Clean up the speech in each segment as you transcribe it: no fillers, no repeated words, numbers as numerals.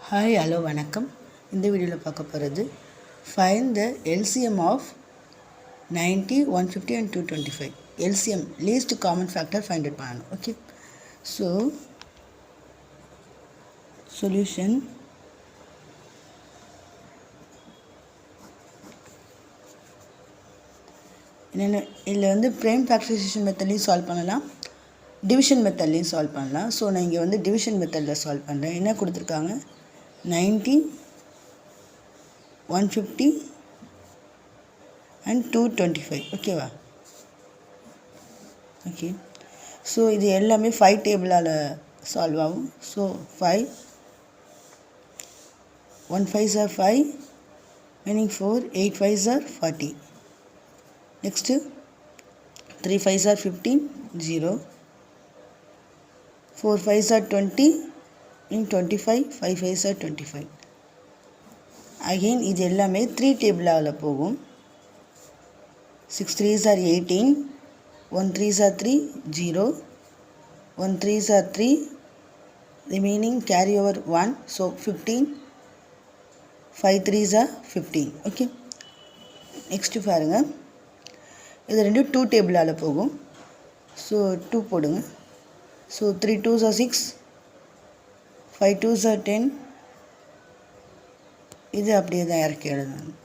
Hi hello வணக்கம். இந்த வீடியோவில் பார்க்க போகிறது find the LCM of 90, 150 and 225. LCM least common factor find out பண்ணணும். ஓகே, ஸோ சொல்யூஷன் என்னென்ன இதில் வந்து ப்ரைம் ஃபேக்டரைசேஷன் மெத்தட்லையும் சால்வ் பண்ணலாம், டிவிஷன் மெத்தட்லையும் சால்வ் பண்ணலாம். ஸோ நான் இங்கே வந்து டிவிஷன் மெத்தடில் சால்வ் பண்ணுறேன். என்ன கொடுத்துருக்காங்க, 90, 150 and 225. ஓகேவா? ஓகே, ஸோ இது எல்லாமே 5 டேபிளால் சால்வ் ஆகும். So 5, 1 5s are 5, meaning 4, 8 5s are 40. Next 3 5s are 15, 0, 4 5s are 20, in 25, 5 5s are 25. Again இது எல்லாமே 3 டேபிளால் போகும். 6 3s are 18, 1 3s are 3, 0, 1 3s are 3, remaining carry over 1, so 15, 5 3s are 15. Okay, next பாருங்க, இது ரெண்டும் 2 டேபிளால் போகும். ஸோ 2 போடுங்க. So 3 2s are 6, 5 2s are 10. இது அப்படியே தான் இறக்கி எழுதணும்.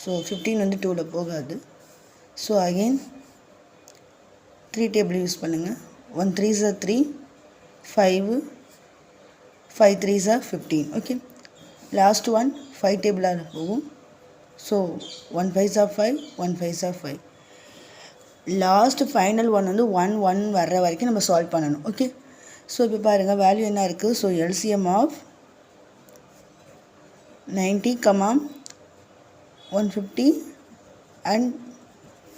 ஸோ 15 வந்து 2ல் போகாது. ஸோ அகெயின் 3 டேபிள் யூஸ் பண்ணுங்கள். 1 3s are 3, 5 3s are 15. Okay, last one 5 டேபிளால் போகும். So 1 5s are 5, 1 5s are 5. Last final one வந்து 1 1 வர்ற வரைக்கும் நம்ம சால்வ் பண்ணணும். ஓகே, ஸோ இப்போ பாருங்கள் வேல்யூ என்ன இருக்குது. So LCM of 90, 150 and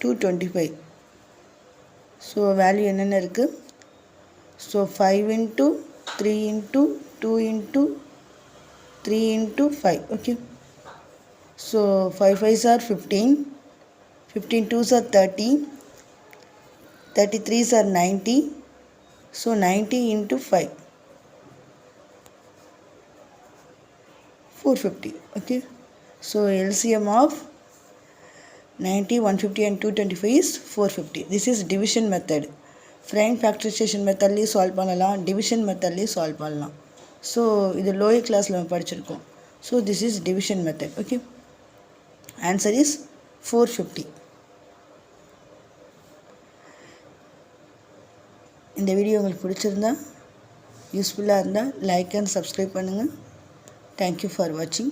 225. So value என்னென்ன இருக்குது. So 5 into 3 into 2 into 3 into 5. Okay, so 5 5s are 15, 15 2s are 30, 33s are 90. So 90 into 5, 450. Okay, so LCM of 90, 150 and 225 is 450. This is division method. Prime factorization method li solve பண்ணலாம், division method li solve பண்ணலாம். So இது lower class ல படிச்சிருக்கோம். So this is division method. Okay, answer is 450. இந்த video உங்களுக்கு பிடிச்சிருந்தா, யூஸ்ஃபுல்லாக இருந்தால் லைக் அண்ட் சப்ஸ்கிரைப் பண்ணுங்கள். தேங்க்யூ ஃபார் வாட்சிங்.